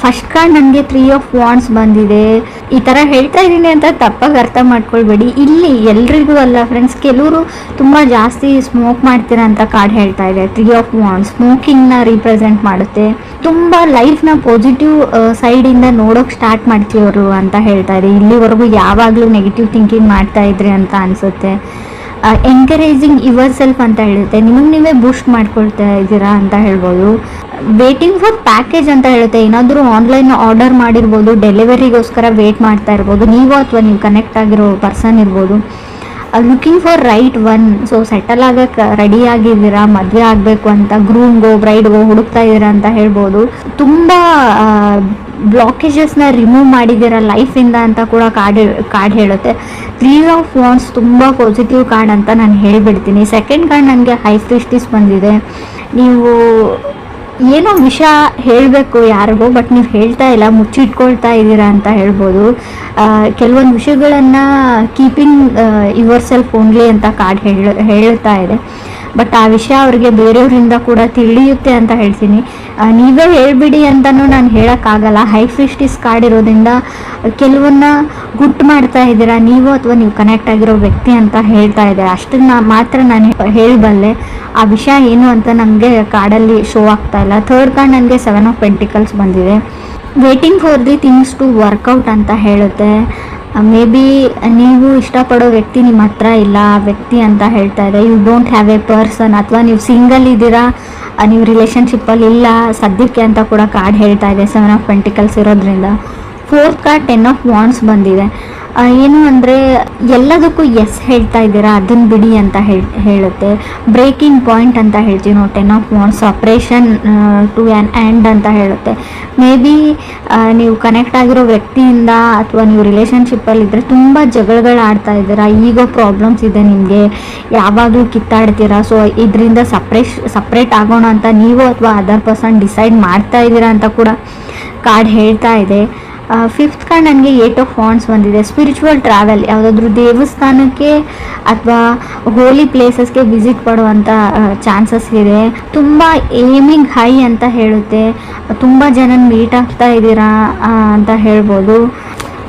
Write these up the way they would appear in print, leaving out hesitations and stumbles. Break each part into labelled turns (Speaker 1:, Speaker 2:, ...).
Speaker 1: First card ನನಗೆ 3 of wands ಬಂದಿದೆ. ಈ ಥರ ಹೇಳ್ತಾ ಇದ್ದೀನಿ ಅಂತ ತಪ್ಪಾಗಿ ಅರ್ಥ ಮಾಡ್ಕೊಳ್ಬೇಡಿ. ಇಲ್ಲಿ ಎಲ್ರಿಗೂ ಅಲ್ಲ ಫ್ರೆಂಡ್ಸ್, ಕೆಲವರು ತುಂಬ ಜಾಸ್ತಿ ಸ್ಮೋಕ್ ಮಾಡ್ತೀರಾ ಅಂತ ಕಾರ್ಡ್ ಹೇಳ್ತಾ ಇದೆ. 3 ಆಫ್ ವಾಂಡ್ಸ್ ಸ್ಮೋಕಿಂಗ್ನ ರಿಪ್ರೆಸೆಂಟ್ ಮಾಡುತ್ತೆ. ತುಂಬ ಲೈಫ್ನ ಪಾಸಿಟಿವ್ ಸೈಡಿಂದ ನೋಡೋಕೆ ಸ್ಟಾರ್ಟ್ ಮಾಡ್ತೀವರು ಅಂತ ಹೇಳ್ತಾ ಇದೆ. ಇಲ್ಲಿವರೆಗೂ ಯಾವಾಗಲೂ ನೆಗೆಟಿವ್ ಥಿಂಕಿಂಗ್ ಮಾಡ್ತಾ ಇದ್ರಿ ಅಂತ ಅನಿಸುತ್ತೆ. ಎನ್ಕರೇಜಿಂಗ್ ಯುವರ್ ಸೆಲ್ಫ್ ಅಂತ ಹೇಳುತ್ತೆ. ನಿಮಗೆ ನೀವೇ ಬೂಸ್ಟ್ ಮಾಡ್ಕೊಳ್ತಾ ಇದ್ದೀರಾ ಅಂತ ಹೇಳ್ಬೋದು. ವೇಟಿಂಗ್ ಫಾರ್ ಪ್ಯಾಕೇಜ್ ಅಂತ ಹೇಳುತ್ತೆ. ಏನಾದರೂ ಆನ್ಲೈನ್ ಆರ್ಡರ್ ಮಾಡಿರ್ಬೋದು, ಡೆಲಿವರಿಗೋಸ್ಕರ ವೇಟ್ ಮಾಡ್ತಾ ಇರ್ಬೋದು ನೀವು, ಅಥವಾ ನೀವು ಕನೆಕ್ಟ್ ಆಗಿರೋ ಪರ್ಸನ್ ಇರ್ಬೋದು. Looking for right one. So settle ಆಗಕ್ಕೆ ರೆಡಿ ಆಗಿದ್ದೀರಾ, ಮದುವೆ ಆಗಬೇಕು ಅಂತ ಗ್ರೂಮ್ಗೋ ಬ್ರೈಡ್ಗೋ ಹುಡುಕ್ತಾ ಇದ್ದೀರಾ ಅಂತ ಹೇಳ್ಬೋದು. ತುಂಬ ಬ್ಲಾಕೇಜಸ್ನ ರಿಮೂವ್ ಮಾಡಿದ್ದೀರಾ ಲೈಫಿಂದ ಅಂತ ಕೂಡ ಕಾರ್ಡ್ ಹೇಳುತ್ತೆ. 3 ಆಫ್ ವಾಂಡ್ಸ್ ತುಂಬ ಪಾಸಿಟಿವ್ ಕಾರ್ಡ್ ಅಂತ ನಾನು ಹೇಳಿಬಿಡ್ತೀನಿ. ಸೆಕೆಂಡ್ ಕಾರ್ಡ್ ನನಗೆ ಹೈ ಪ್ರೀಸ್ಟೆಸ್ ಬಂದಿದೆ. ನೀವು ಏನೋ ವಿಷಯ ಹೇಳಬೇಕು ಯಾರಿಗೋ, ಬಟ್ ನೀವು ಹೇಳ್ತಾ ಇಲ್ಲ, ಮುಚ್ಚಿಟ್ಕೊಳ್ತಾ ಇದ್ದೀರಾ ಅಂತ ಹೇಳ್ಬೋದು. ಕೆಲವೊಂದು ವಿಷಯಗಳನ್ನು ಕೀಪಿಂಗ್ ಯುವರ್ ಸೆಲ್ಫ್ ಓನ್ಲಿ ಅಂತ ಕಾರ್ಡ್ ಹೇಳ್ತಾ ಇದೆ. ಬಟ್ ಆ ವಿಷಯ ಅವ್ರಿಗೆ ಬೇರೆಯವರಿಂದ ಕೂಡ ತಿಳಿಯುತ್ತೆ ಅಂತ ಹೇಳ್ತೀನಿ. ನೀವೇ ಹೇಳ್ಬಿಡಿ ಅಂತಲೂ ನಾನು ಹೇಳೋಕ್ಕಾಗಲ್ಲ. ಹೈ ಪ್ರೀಸ್ಟೆಸ್ ಕಾರ್ಡ್ ಇರೋದ್ರಿಂದ ಕೆಲವನ್ನ ಗುಟ್ಟು ಮಾಡ್ತಾ ಇದ್ದೀರಾ ನೀವು, ಅಥವಾ ನೀವು ಕನೆಕ್ಟ್ ಆಗಿರೋ ವ್ಯಕ್ತಿ ಅಂತ ಹೇಳ್ತಾ ಇದೆ. ಅಷ್ಟನ್ನ ಮಾತ್ರ ನಾನು ಹೇಳಬಲ್ಲೆ. ಆ ವಿಷಯ ಏನು ಅಂತ ನನಗೆ ಕಾರ್ಡಲ್ಲಿ ಶೋ ಆಗ್ತಾ ಇಲ್ಲ. ಥರ್ಡ್ ಕಾರ್ಡ್ ನನಗೆ 7 ಆಫ್ ಪೆಂಟಿಕಲ್ಸ್ ಬಂದಿದೆ. Waiting for the things to work out ಅಂತ ಹೇಳುತ್ತೆ. ಮೇ ಬಿ ನೀವು ಇಷ್ಟಪಡೋ ವ್ಯಕ್ತಿ ನಿಮ್ಮ ಹತ್ರ ಇಲ್ಲ, ಆ ವ್ಯಕ್ತಿ ಅಂತ ಹೇಳ್ತಾ ಇದೆ. You don't have a person, ಅಥವಾ ನೀವು ಸಿಂಗಲ್ ಇದ್ದೀರಾ, ನೀವು ರಿಲೇಷನ್ಶಿಪ್ಪಲ್ಲಿ ಇಲ್ಲ ಸದ್ಯಕ್ಕೆ ಅಂತ ಕೂಡ ಕಾರ್ಡ್ ಹೇಳ್ತಾ ಇದೆ 7 ಆಫ್ ಪೆಂಟಿಕಲ್ಸ್ ಇರೋದ್ರಿಂದ. ಫೋರ್ತ್ ಕಾರ್ಡ್ 10 ಆಫ್ ವಾಂಡ್ಸ್ ಬಂದಿದೆ. ಏನು ಅಂದರೆ ಎಲ್ಲದಕ್ಕೂ ಎಸ್ ಹೇಳ್ತಾ ಇದ್ದೀರಾ, ಅದನ್ನು ಬಿಡಿ ಅಂತ ಹೇಳುತ್ತೆ. ಬ್ರೇಕಿಂಗ್ ಪಾಯಿಂಟ್ ಅಂತ ಹೇಳ್ತೀವಿ ನಾವು 10 of wands. Suppression to an end ಅಂತ ಹೇಳುತ್ತೆ. ಮೇ ಬಿ ನೀವು ಕನೆಕ್ಟ್ ಆಗಿರೋ ವ್ಯಕ್ತಿಯಿಂದ ಅಥವಾ ನೀವು ರಿಲೇಷನ್ಶಿಪ್ಪಲ್ಲಿದ್ದರೆ ತುಂಬ ಜಗಳಗಳು ಆಡ್ತಾ ಇದ್ದೀರಾ, ಈಗೋ ಪ್ರಾಬ್ಲಮ್ಸ್ ಇದೆ ನಿಮಗೆ, ಯಾವಾಗಲೂ ಕಿತ್ತಾಡ್ತೀರಾ. ಸೊ ಇದರಿಂದ ಸಪ್ರೇಟ್ ಆಗೋಣ ಅಂತ ನೀವು ಅಥವಾ ಅದರ್ ಪರ್ಸನ್ ಡಿಸೈಡ್ ಮಾಡ್ತಾ ಇದ್ದೀರಾ ಅಂತ ಕೂಡ ಕಾರ್ಡ್ ಹೇಳ್ತಾ ಇದೆ. ಫಿಫ್ತ್ ಕಾರ್ಡ್ ನನಗೆ 8 ಆಫ್ ವಾಂಡ್ಸ್ ಬಂದಿದೆ. ಸ್ಪಿರಿಚುವಲ್ ಟ್ರಾವೆಲ್, ಯಾವುದಾದ್ರೂ ದೇವಸ್ಥಾನಕ್ಕೆ ಅಥವಾ ಹೋಲಿ ಪ್ಲೇಸಸ್ಗೆ ವಿಸಿಟ್ ಮಾಡುವಂಥ ಚಾನ್ಸಸ್ ಇದೆ. ತುಂಬ ಏಮಿಂಗ್ ಹೈ ಅಂತ ಹೇಳುತ್ತೆ. ತುಂಬ ಜನ ಮೀಟ್ ಆಗ್ತಾ ಇದ್ದೀರಾ ಅಂತ ಹೇಳ್ಬೋದು.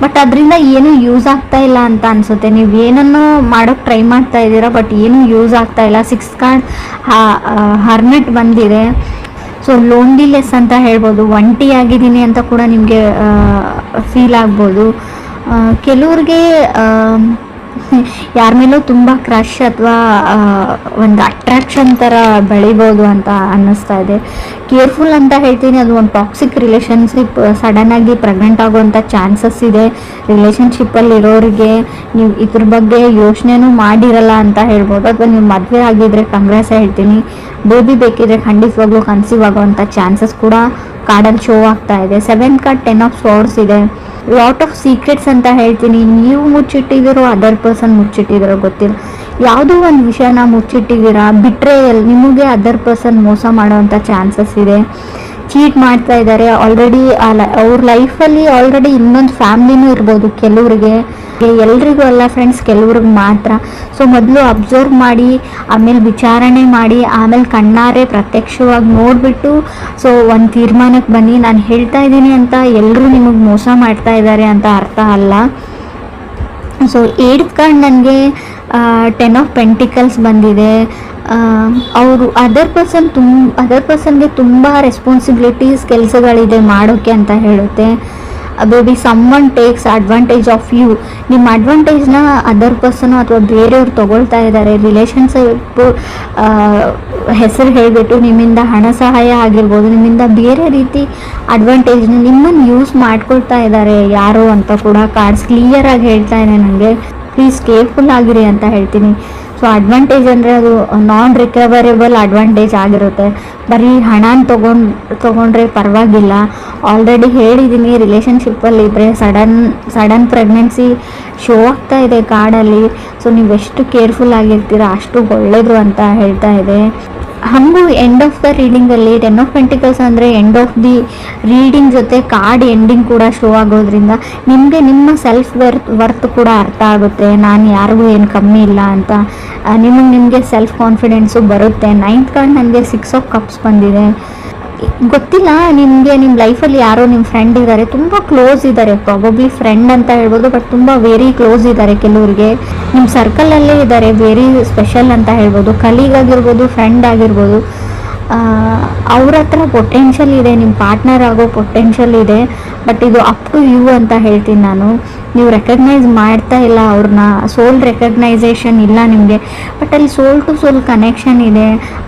Speaker 1: ಬಟ್ ಅದರಿಂದ ಏನೂ ಯೂಸ್ ಆಗ್ತಾ ಇಲ್ಲ ಅಂತ ಅನಿಸುತ್ತೆ. ನೀವು ಏನನ್ನೋ ಮಾಡೋಕ್ಕೆ ಟ್ರೈ ಮಾಡ್ತಾ ಇದ್ದೀರಾ, ಬಟ್ ಏನೂ ಯೂಸ್ ಆಗ್ತಾ ಇಲ್ಲ. 6th ಕಾರ್ಡ್ ಹರ್ಮಿಟ್ ಬಂದಿದೆ. ಸೊ ಲೋನ್ಲಿನೆಸ್ ಅಂತ ಹೇಳ್ಬೋದು. ಒಂಟಿ ಆಗಿದ್ದೀನಿ ಅಂತ ಕೂಡ ನಿಮಗೆ ಫೀಲ್ ಆಗ್ಬೋದು. ಕೆಲವ್ರಿಗೆ ಯಾರ ಮೇಲೂ ತುಂಬ ಕ್ರಶ್ ಅಥವಾ ಒಂದು ಅಟ್ರಾಕ್ಷನ್ ಥರ ಬೆಳಿಬೋದು ಅಂತ ಅನ್ನಿಸ್ತಾ ಇದೆ. ಕೇರ್ಫುಲ್ ಅಂತ ಹೇಳ್ತೀನಿ. ಅದು ಒಂದು ಟಾಕ್ಸಿಕ್ ರಿಲೇಷನ್ಶಿಪ್, ಸಡನ್ನಾಗಿ ಪ್ರೆಗ್ನೆಂಟ್ ಆಗುವಂಥ ಚಾನ್ಸಸ್ ಇದೆ. ರಿಲೇಷನ್ಶಿಪ್ಪಲ್ಲಿರೋರಿಗೆ ನೀವು ಇದ್ರ ಬಗ್ಗೆ ಯೋಚನೆನೂ ಮಾಡಿರಲ್ಲ ಅಂತ ಹೇಳ್ಬೋದು. ಅಥವಾ ನೀವು ಮದುವೆ ಆಗಿದ್ರೆ ಕಂಗ್ರೆಸ್ ಹೇಳ್ತೀನಿ. ಬೇಬಿ ಬೇಕಿದ್ರೆ ಖಂಡಿತವಾಗ್ಲೂ ಕನ್ಸೀವ್ ಆಗುವಂಥ ಚಾನ್ಸಸ್ ಕೂಡ ಕಾರ್ಡಲ್ಲಿ ಶೋ ಆಗ್ತಾ ಇದೆ. 7th ಕಾರ್ಡ್ 10 ಆಫ್ ಸ್ವೋರ್ಡ್ಸ್ ಇದೆ. ಲಾಟ್ ಆಫ್ ಸೀಕ್ರೆಟ್ಸ್ ಅಂತ ಹೇಳ್ತೀನಿ. ನೀವು ಮುಚ್ಚಿಟ್ಟಿದ್ದೀರೋ ಅದರ್ ಪರ್ಸನ್ ಮುಚ್ಚಿಟ್ಟಿದ್ದೀರೋ ಗೊತ್ತಿಲ್ಲ. ಯಾವುದೋ ಒಂದು ವಿಷಯನ ಮುಚ್ಚಿಟ್ಟಿದ್ದೀರಾ. ಬಿಟ್ರೇಯಲ್, ನಿಮಗೆ ಅದರ್ ಪರ್ಸನ್ ಮೋಸ ಮಾಡೋವಂಥ ಚಾನ್ಸಸ್ ಇದೆ. ಚೀಟ್ ಮಾಡ್ತಾ ಇದ್ದಾರೆ ಆಲ್ರೆಡಿ. ಅವ್ರ ಲೈಫಲ್ಲಿ ಆಲ್ರೆಡಿ ಇನ್ನೊಂದು ಫ್ಯಾಮ್ಲಿನೂ ಇರ್ಬೋದು ಕೆಲವ್ರಿಗೆ. ಎಲ್ರಿಗೂ ಅಲ್ಲ ಫ್ರೆಂಡ್ಸ್, ಕೆಲವ್ರಿಗೆ ಮಾತ್ರ. ಸೊ ಮೊದಲು ಅಬ್ಸರ್ವ್ ಮಾಡಿ, ಆಮೇಲೆ ವಿಚಾರಣೆ ಮಾಡಿ, ಆಮೇಲೆ ಕಣ್ಣಾರೆ ಪ್ರತ್ಯಕ್ಷವಾಗಿ ನೋಡಿಬಿಟ್ಟು ಸೊ ಒಂದು ತೀರ್ಮಾನಕ್ಕೆ ಬನ್ನಿ. ನಾನು ಹೇಳ್ತಾ ಇದ್ದೀನಿ ಅಂತ ಎಲ್ಲರೂ ನಿಮಗೆ ಮೋಸ ಮಾಡ್ತಾ ಇದ್ದಾರೆ ಅಂತ ಅರ್ಥ ಅಲ್ಲ. ಸೊ 8th ಕಾರ್ಡ್ ನನಗೆ 10 ಆಫ್ ಪೆಂಟಿಕಲ್ಸ್ ಬಂದಿದೆ. ಅವರು ಅದರ್ ಪರ್ಸನ್ಗೆ ತುಂಬ ರೆಸ್ಪಾನ್ಸಿಬಿಲಿಟೀಸ್ ಕೆಲಸಗಳಿದೆ ಮಾಡೋಕ್ಕೆ ಅಂತ ಹೇಳುತ್ತೆ. Baby someone takes advantage of you. ನಿಮ್ಮ ಅಡ್ವಾಂಟೇಜ್ನ ಅದರ್ ಪರ್ಸನು ಅಥವಾ ಬೇರೆಯವ್ರು ತೊಗೊಳ್ತಾ ಇದ್ದಾರೆ. ರಿಲೇಷನ್ಶಿಪ್ ಹೆಸರು ಹೇಳಿಬಿಟ್ಟು ನಿಮ್ಮಿಂದ ಹಣ ಸಹಾಯ ಆಗಿರ್ಬೋದು, ನಿಮ್ಮಿಂದ ಬೇರೆ ರೀತಿ ಅಡ್ವಾಂಟೇಜ್ನ ನಿಮ್ಮನ್ನು ಯೂಸ್ ಮಾಡ್ಕೊಳ್ತಾ ಇದ್ದಾರೆ ಯಾರು ಅಂತ ಕೂಡ ಕಾರ್ಡ್ಸ್ ಕ್ಲಿಯರಾಗಿ ಹೇಳ್ತಾ ಇದೆ ನನಗೆ. ಪ್ಲೀಸ್ ಕೇರ್ಫುಲ್ ಆಗಿರಿ ಅಂತ ಹೇಳ್ತೀನಿ. ಸೊ ಅಡ್ವಾಂಟೇಜ್ ಅಂದರೆ ಅದು ನಾನ್ ರಿಕವರೇಬಲ್ ಅಡ್ವಾಂಟೇಜ್ ಆಗಿರುತ್ತೆ. ಬರೀ ಹಣನ ತೊಗೊಂಡ್ರೆ ಪರವಾಗಿಲ್ಲ. ಆಲ್ರೆಡಿ ಹೇಳಿದ್ದೀನಿ, ರಿಲೇಷನ್ಶಿಪ್ಪಲ್ಲಿ ಇದ್ದರೆ ಸಡನ್ ಪ್ರೆಗ್ನೆನ್ಸಿ ಶೋ ಆಗ್ತಾ ಇದೆ ಕಾರ್ಡಲ್ಲಿ. ಸೊ ನೀವು ಎಷ್ಟು ಕೇರ್ಫುಲ್ ಆಗಿರ್ತೀರ ಅಷ್ಟು ಒಳ್ಳೆಯದು ಅಂತ ಹೇಳ್ತಾ ಇದೆ. ಹಾಗೂ ಎಂಡ್ ಆಫ್ ದ ರೀಡಿಂಗಲ್ಲಿ 10 ಆಫ್ ಪೆಂಟಿಕಲ್ಸ್ ಅಂದರೆ ಎಂಡ್ ಆಫ್ ದಿ ರೀಡಿಂಗ್ ಜೊತೆ ಕಾರ್ಡ್ ಎಂಡಿಂಗ್ ಕೂಡ ಶೋ ಆಗೋದ್ರಿಂದ ನಿಮಗೆ ನಿಮ್ಮ ಸೆಲ್ಫ್ ವರ್ತ್ ಕೂಡ ಅರ್ಥ ಆಗುತ್ತೆ. ನಾನು ಯಾರಿಗೂ ಏನು ಕಮ್ಮಿ ಇಲ್ಲ ಅಂತ ನಿಮಗೆ ಸೆಲ್ಫ್ ಕಾನ್ಫಿಡೆನ್ಸು ಬರುತ್ತೆ. 9th ಕಾರ್ಡ್ ನನಗೆ 6 ಆಫ್ ಕಪ್ಸ್ ಬಂದಿದೆ. ಗೊತ್ತಿಲ್ಲ ನಿಮಗೆ ನಿಮ್ಮ ಲೈಫಲ್ಲಿ ಯಾರೋ ನಿಮ್ಮ ಫ್ರೆಂಡ್ ಇದ್ದಾರೆ, ತುಂಬ ಕ್ಲೋಸ್ ಇದ್ದಾರೆ, ಪ್ರಾಬಬ್ಲಿ ಫ್ರೆಂಡ್ ಅಂತ ಹೇಳ್ಬೋದು, ಬಟ್ ತುಂಬ ವೆರಿ ಕ್ಲೋಸ್ ಇದ್ದಾರೆ. ಕೆಲವರಿಗೆ ನಿಮ್ಮ ಸರ್ಕಲಲ್ಲೇ ಇದ್ದಾರೆ, ವೆರಿ ಸ್ಪೆಷಲ್ ಅಂತ ಹೇಳ್ಬೋದು. ಕಲೀಗ್ ಆಗಿರ್ಬೋದು, ಫ್ರೆಂಡ್ ಆಗಿರ್ಬೋದು. ಅವ್ರ ಹತ್ರ ಪೊಟೆನ್ಷಿಯಲ್ ಇದೆ, ನಿಮ್ಮ ಪಾರ್ಟ್ನರ್ ಆಗೋ ಪೊಟೆನ್ಷಿಯಲ್ ಇದೆ. ಬಟ್ ಇದು ಅಪ್ ಟು ಯು ಅಂತ ಹೇಳ್ತೀನಿ ನಾನು. ನೀವು ರೆಕಗ್ನೈಸ್ ಮಾಡ್ತಾ ಇಲ್ಲ ಅವ್ರನ್ನ, ಸೋಲ್ ರೆಕಗ್ನೈಸೇಷನ್ ಇಲ್ಲ ನಿಮಗೆ. ಬಟ್ ಅಲ್ಲಿ ಸೋಲ್ ಟು ಸೋಲ್ ಕನೆಕ್ಷನ್ ಇದೆ.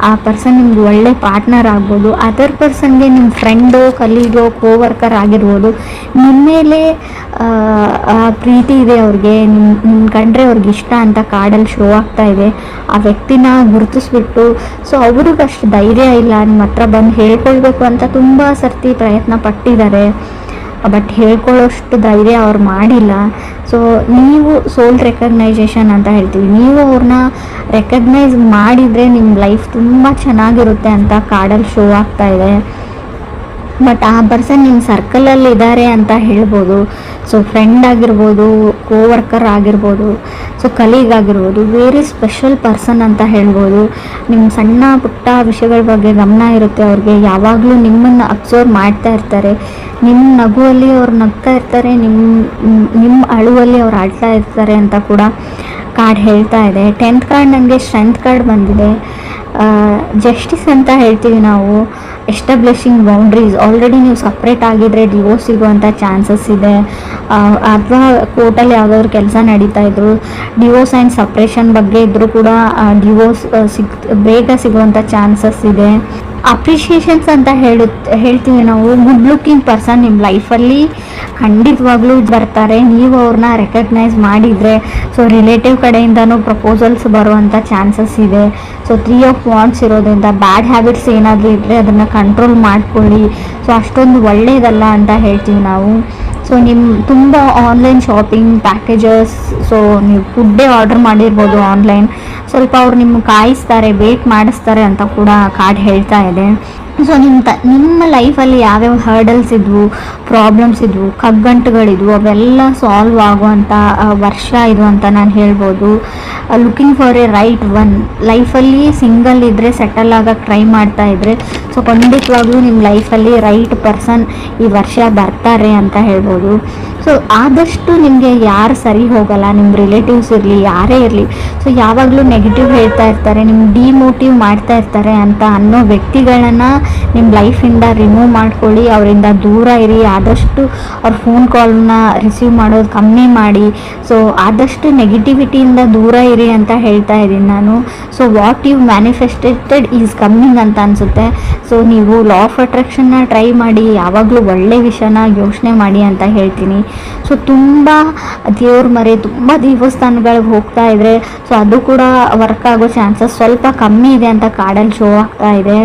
Speaker 1: ಆ ಪರ್ಸನ್ ನಿಮ್ಗೆ ಒಳ್ಳೆ ಪಾರ್ಟ್ನರ್ ಆಗ್ಬೋದು. ಅದರ್ ಪರ್ಸನ್ಗೆ ನಿಮ್ಮ ಫ್ರೆಂಡು, ಕಲೀಗೋ, ಕೋವರ್ಕರ್ ಆಗಿರ್ಬೋದು, ನಿಮ್ಮ ಮೇಲೆ ಪ್ರೀತಿ ಇದೆ ಅವ್ರಿಗೆ, ನಿಮ್ಮ ಕಂಡ್ರೆ ಅವ್ರಿಗೆ ಇಷ್ಟ ಅಂತ ಕಾರ್ಡಲ್ಲಿ ಶೋ ಆಗ್ತಾ ಇದೆ. ಆ ವ್ಯಕ್ತಿನ ಗುರುತಿಸ್ಬಿಟ್ಟು, ಸೊ ಅವ್ರಿಗೆ ಅಷ್ಟು ಧೈರ್ಯ ಇಲ್ಲ ನಿಮ್ಮ ಹತ್ರ ಬಂದು ಹೇಳ್ಕೊಳ್ಬೇಕು ಅಂತ ತುಂಬ ಸರ್ತಿ ಪ್ರಯತ್ನ ಪಟ್ಟಿದ್ದಾರೆ, ಬಟ್ ಹೇಳ್ಕೊಳ್ಳೋಷ್ಟು ಧೈರ್ಯ ಅವ್ರು ಮಾಡಿಲ್ಲ. ಸೊ ನೀವು ಸೋಲ್ ರೆಕಗ್ನೈಸೇಷನ್ ಅಂತ ಹೇಳ್ತೀವಿ, ನೀವು ಅವ್ರನ್ನ ರೆಕಗ್ನೈಸ್ ಮಾಡಿದರೆ ನಿಮ್ಮ ಲೈಫ್ ತುಂಬ ಚೆನ್ನಾಗಿರುತ್ತೆ ಅಂತ ಕಾರ್ಡಲ್ಲಿ ಶೋ ಆಗ್ತಾ ಇದೆ. ಬಟ್ ಆ ಪರ್ಸನ್ ನಿಮ್ಮ ಸರ್ಕಲಲ್ಲಿ ಇದ್ದಾರೆ ಅಂತ ಹೇಳ್ಬೋದು. ಸೊ ಫ್ರೆಂಡ್ ಆಗಿರ್ಬೋದು, ಕೋವರ್ಕರ್ ಆಗಿರ್ಬೋದು, ಸೊ ಕಲೀಗ್ ಆಗಿರ್ಬೋದು, ವೆರಿ ಸ್ಪೆಷಲ್ ಪರ್ಸನ್ ಅಂತ ಹೇಳ್ಬೋದು. ನಿಮ್ಮ ಸಣ್ಣ ಪುಟ್ಟ ವಿಷಯಗಳ ಬಗ್ಗೆ ಗಮನ ಇರುತ್ತೆ ಅವ್ರಿಗೆ, ಯಾವಾಗಲೂ ನಿಮ್ಮನ್ನು ಅಬ್ಸರ್ವ್ ಮಾಡ್ತಾ ಇರ್ತಾರೆ. ನಿಮ್ಮ ನಗುವಲ್ಲಿ ಅವ್ರು ನಗ್ತಾ ಇರ್ತಾರೆ, ನಿಮ್ಮ ಅಳುವಲ್ಲಿ ಅವ್ರು ಆಡ್ತಾ ಇರ್ತಾರೆ ಅಂತ ಕೂಡ ಕಾರ್ಡ್ ಹೇಳ್ತಾ ಇದೆ. 10th ಕಾರ್ಡ್ ನನಗೆ ಸ್ಟ್ರೆಂತ್ ಕಾರ್ಡ್ ಬಂದಿದೆ. ಜಸ್ಟಿಸ್ ಅಂತ ಹೇಳ್ತೀವಿ ನಾವು, ಎಸ್ಟಾಬ್ಲಿಷಿಂಗ್ ಬೌಂಡ್ರೀಸ್. ಆಲ್ರೆಡಿ ನೀವು ಸಪ್ರೇಟ್ ಆಗಿದ್ರೆ ಡಿವೋರ್ಸ್ ಸಿಗುವಂಥ ಚಾನ್ಸಸ್ ಇದೆ, ಅಥವಾ ಕೋರ್ಟಲ್ಲಿ ಯಾವುದಾದ್ರು ಕೆಲಸ ನಡೀತಾ ಇದ್ರು, ಡಿವೋರ್ಸ್ ಆ್ಯಂಡ್ ಸಪ್ರೇಷನ್ ಬಗ್ಗೆ ಇದ್ದರೂ ಕೂಡ ಡಿವೋರ್ಸ್ ಬೇಗ ಸಿಗುವಂಥ ಚಾನ್ಸಸ್ ಇದೆ. ಅಪ್ರಿಷಿಯೇಷನ್ಸ್ ಅಂತ ಹೇಳ್ತೀವಿ ನಾವು. ಗುಡ್ ಲುಕ್ಕಿಂಗ್ ಪರ್ಸನ್ ನಿಮ್ಮ ಲೈಫಲ್ಲಿ ಖಂಡಿತವಾಗ್ಲೂ ಬರ್ತಾರೆ, ನೀವು ಅವ್ರನ್ನ ರೆಕಗ್ನೈಸ್ ಮಾಡಿದರೆ. ಸೊ ರಿಲೇಟಿವ್ ಕಡೆಯಿಂದನೂ ಪ್ರಪೋಸಲ್ಸ್ ಬರುವಂಥ ಚಾನ್ಸಸ್ ಇದೆ. ಸೊ 3 ಆಫ್ ವಾಂಡ್ಸ್ ಇರೋದ್ರಿಂದ ಬ್ಯಾಡ್ ಹ್ಯಾಬಿಟ್ಸ್ ಏನಾದರೂ ಇದ್ದರೆ ಅದನ್ನು ಕಂಟ್ರೋಲ್ ಮಾಡ್ಕೊಳ್ಳಿ. ಸೊ ಅಷ್ಟೊಂದು ಒಳ್ಳೆಯದಲ್ಲ ಅಂತ ಹೇಳ್ತೀವಿ ನಾವು. ಸೊ ನಿಮ್ಮ ತುಂಬ ಆನ್ಲೈನ್ ಶಾಪಿಂಗ್ ಪ್ಯಾಕೇಜಸ್, ಸೊ ನೀವು ಫುಡ್ಡೇ ಆರ್ಡರ್ ಮಾಡಿರ್ಬೋದು ಆನ್ಲೈನ್, ಸ್ವಲ್ಪ ಅವ್ರು ನಿಮ್ಗೆ ಕಾಯಿಸ್ತಾರೆ, ವೇಟ್ ಮಾಡಿಸ್ತಾರೆ ಅಂತ ಕೂಡ ಕಾರ್ಡ್ ಹೇಳ್ತಾ ಇದೆ. ಸೊ ನಿಮ್ಮ ಲೈಫಲ್ಲಿ ಯಾವ್ಯಾವ ಹರ್ಡಲ್ಸ್ ಇದ್ವು, ಪ್ರಾಬ್ಲಮ್ಸ್ ಇದ್ವು, ಕಗ್ಗಂಟುಗಳಿದ್ವು, ಅವೆಲ್ಲ ಸಾಲ್ವ್ ಆಗುವಂಥ ವರ್ಷ ಇದು ಅಂತ ನಾನು ಹೇಳ್ಬೋದು. Looking for A right one. ಲೈಫಲ್ಲಿ ಸಿಂಗಲ್ ಇದ್ದರೆ, ಸೆಟಲ್ ಆಗೋಕ್ಕೆ ಟ್ರೈ ಮಾಡ್ತಾ ಇದ್ದರೆ, ಸೊ ಖಂಡಿತವಾಗ್ಲೂ ನಿಮ್ಮ ಲೈಫಲ್ಲಿ ರೈಟ್ ಪರ್ಸನ್ ಈ ವರ್ಷ ಬರ್ತಾರೆ ಅಂತ ಹೇಳ್ಬೋದು. ಸೊ ಆದಷ್ಟು ನಿಮಗೆ ಯಾರು ಸರಿ ಹೋಗಲ್ಲ, ನಿಮ್ಮ ರಿಲೇಟಿವ್ಸ್ ಇರಲಿ, ಯಾರೇ ಇರಲಿ, ಸೊ ಯಾವಾಗಲೂ ನೆಗೆಟಿವ್ ಹೇಳ್ತಾ ಇರ್ತಾರೆ, ನಿಮ್ಗೆ ಡಿಮೋಟಿವ್ ಮಾಡ್ತಾ ಇರ್ತಾರೆ ಅಂತ ಅನ್ನೋ ವ್ಯಕ್ತಿಗಳನ್ನು ನಿಮ್ಮ ಲೈಫಿಂದ ರಿಮೂವ್ ಮಾಡ್ಕೊಳ್ಳಿ, ಅವರಿಂದ ದೂರ ಇರಿ. ಆದಷ್ಟು ಅವ್ರ ಫೋನ್ ಕಾಲ್ನ ರಿಸೀವ್ ಮಾಡೋದು ಕಮ್ಮಿ ಮಾಡಿ. ಸೊ ಆದಷ್ಟು ನೆಗೆಟಿವಿಟಿಯಿಂದ ದೂರ ಇರಿ ಅಂತ ಹೇಳ್ತಾ ಇದ್ದೀನಿ ನಾನು. So what you manifested is coming ಅಂತ ಅನಿಸುತ್ತೆ. ಸೊ ನೀವು ಲಾ ಆಫ್ ಅಟ್ರಾಕ್ಷನ್ನ ಟ್ರೈ ಮಾಡಿ, ಯಾವಾಗಲೂ ಒಳ್ಳೆ ವಿಷಯನ ಯೋಚನೆ ಮಾಡಿ ಅಂತ ಹೇಳ್ತೀನಿ. ಸೊ ತುಂಬ ದೇವ್ರ ಮರೆ, ತುಂಬ ದೇವಸ್ಥಾನಗಳಿಗೆ ಹೋಗ್ತಾ ಇದ್ರೆ, ಸೊ ಅದು ಕೂಡ ವರ್ಕ್ ಆಗೋ ಚಾನ್ಸಸ್ ಸ್ವಲ್ಪ ಕಮ್ಮಿ ಇದೆ ಅಂತ ಕಾರ್ಡಲ್ಲಿ ಶೋ ಆಗ್ತಾ ಇದೆ.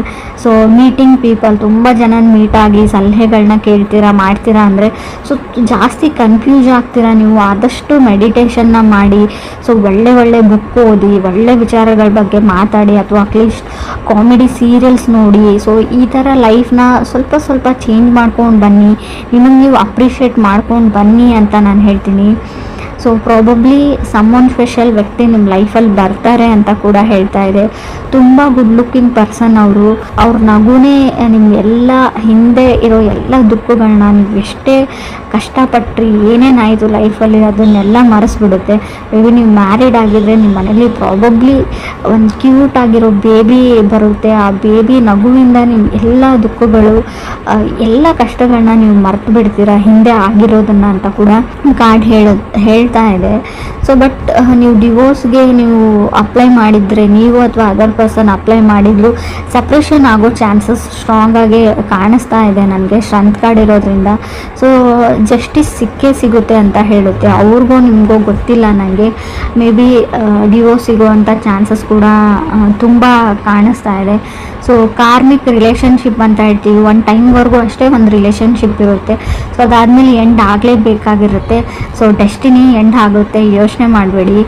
Speaker 1: ಸೊ ಮೀಟಿಂಗ್ ಪೀಪಲ್, ತುಂಬ ಜನ ಮೀಟ್ ಆಗಿ ಸಲಹೆಗಳನ್ನ ಕೇಳ್ತೀರಾ, ಮಾಡ್ತೀರಾ ಅಂದರೆ ಸೊ ಜಾಸ್ತಿ ಕನ್ಫ್ಯೂಸ್ ಆಗ್ತೀರಾ ನೀವು. ಆದಷ್ಟು ಮೆಡಿಟೇಷನ್ನ ಮಾಡಿ, ಸೊ ಒಳ್ಳೆ ಬುಕ್ ಓದಿ, ಒಳ್ಳೆ ವಿಚಾರಗಳ ಬಗ್ಗೆ ಮಾತಾಡಿ, ಅಥವಾ ಅಟ್ಲೀಸ್ಟ್ ಕಾಮಿಡಿ ಸೀರಿಯಲ್ಸ್ ನೋಡಿ. ಸೊ ಈ ಥರ ಲೈಫ್ನ ಸ್ವಲ್ಪ ಚೇಂಜ್ ಮಾಡ್ಕೊಂಡು ಬನ್ನಿ, ನಿಮಗೆ ನೀವು ಅಪ್ರಿಷಿಯೇಟ್ ಮಾಡ್ಕೊಂಡು ಬನ್ನಿ ಅಂತ ನಾನು ಹೇಳ್ತೀನಿ. ಸೊ ಪ್ರಾಬಬ್ಲಿ ಸಮ್ಮೊನ್ ಸ್ಪೆಷಲ್ ವ್ಯಕ್ತಿ ನಿಮ್ಮ ಲೈಫಲ್ಲಿ ಬರ್ತಾರೆ ಅಂತ ಕೂಡ ಹೇಳ್ತಾ ಇದೆ. ತುಂಬ ಗುಡ್ ಲುಕ್ಕಿಂಗ್ ಪರ್ಸನ್ ಅವರು. ಅವ್ರ ನಗುನೇ ನಿಮಗೆಲ್ಲ ಹಿಂದೆ ಇರೋ ಎಲ್ಲ ದುಃಖಗಳನ್ನ, ನೀವು ಎಷ್ಟೇ ಕಷ್ಟಪಟ್ಟರೆ ಏನೇನಾಯಿತು ಲೈಫಲ್ಲಿ ಅದನ್ನೆಲ್ಲ ಮರೆಸ್ಬಿಡುತ್ತೆ. ಮೇ ಬಿ ನೀವು ಮ್ಯಾರಿಡ್ ಆಗಿದ್ರೆ ನಿಮ್ಮ ಮನೇಲಿ ಪ್ರಾಬಬ್ಲಿ ಒಂದು ಕ್ಯೂಟ್ ಆಗಿರೋ ಬೇಬಿ ಬರುತ್ತೆ. ಆ ಬೇಬಿ ನಗುವಿಂದ ನಿಮ್ಮ ಎಲ್ಲ ದುಃಖಗಳು, ಎಲ್ಲ ಕಷ್ಟಗಳನ್ನ ನೀವು ಮರೆತು ಬಿಡ್ತೀರಾ, ಹಿಂದೆ ಆಗಿರೋದನ್ನು ಅಂತ ಕೂಡ ಕಾರ್ಡ್ ಹೇಳ್ತಾ ಇದೆ. ಸೊ ಬಟ್ ನೀವು ಡಿವೋರ್ಸ್ಗೆ ನೀವು ಅಪ್ಲೈ ಮಾಡಿದರೆ, ನೀವು ಅಥವಾ ಅದರ್ ಪರ್ಸನ್ ಅಪ್ಲೈ ಮಾಡಿದ್ರು, ಸಪ್ರೇಷನ್ ಆಗೋ ಚಾನ್ಸಸ್ ಸ್ಟ್ರಾಂಗ್ ಆಗಿ ಕಾಣಿಸ್ತಾ ಇದೆ ನನಗೆ, ಸ್ಟ್ರೆಂತ್ ಕಾರ್ಡ್ ಇರೋದ್ರಿಂದ. ಸೊ ಜಸ್ಟಿಸ್ ಸಿಗುತ್ತೆ ಅಂತ ಹೇಳುತ್ತೆ. ಅವ್ರಿಗೂ ನಿಮಗೂ ಗೊತ್ತಿಲ್ಲ ನನಗೆ. ಮೇ ಬಿ ಡಿವೋರ್ಸ್ ಸಿಗುವಂಥ ಚಾನ್ಸಸ್ ಕೂಡ ತುಂಬ ಕಾಣಿಸ್ತಾ ಇದೆ. ಸೊ ಕಾರ್ಮಿಕ್ ರಿಲೇಷನ್ಶಿಪ್ ಅಂತ ಹೇಳ್ತೀವಿ, ಒಂದು ಟೈಮ್ವರೆಗೂ ಅಷ್ಟೇ ಒಂದು ರಿಲೇಷನ್ಶಿಪ್ ಇರುತ್ತೆ. ಸೊ ಅದಾದಮೇಲೆ ಎಂಡ್ ಆಗಲೇಬೇಕಾಗಿರುತ್ತೆ. ಸೊ ಡೆಸ್ಟಿನಿ ಎಂಡ್ ಆಗುತ್ತೆ, ಯೋಚನೆ ಮಾಡಬೇಡಿ.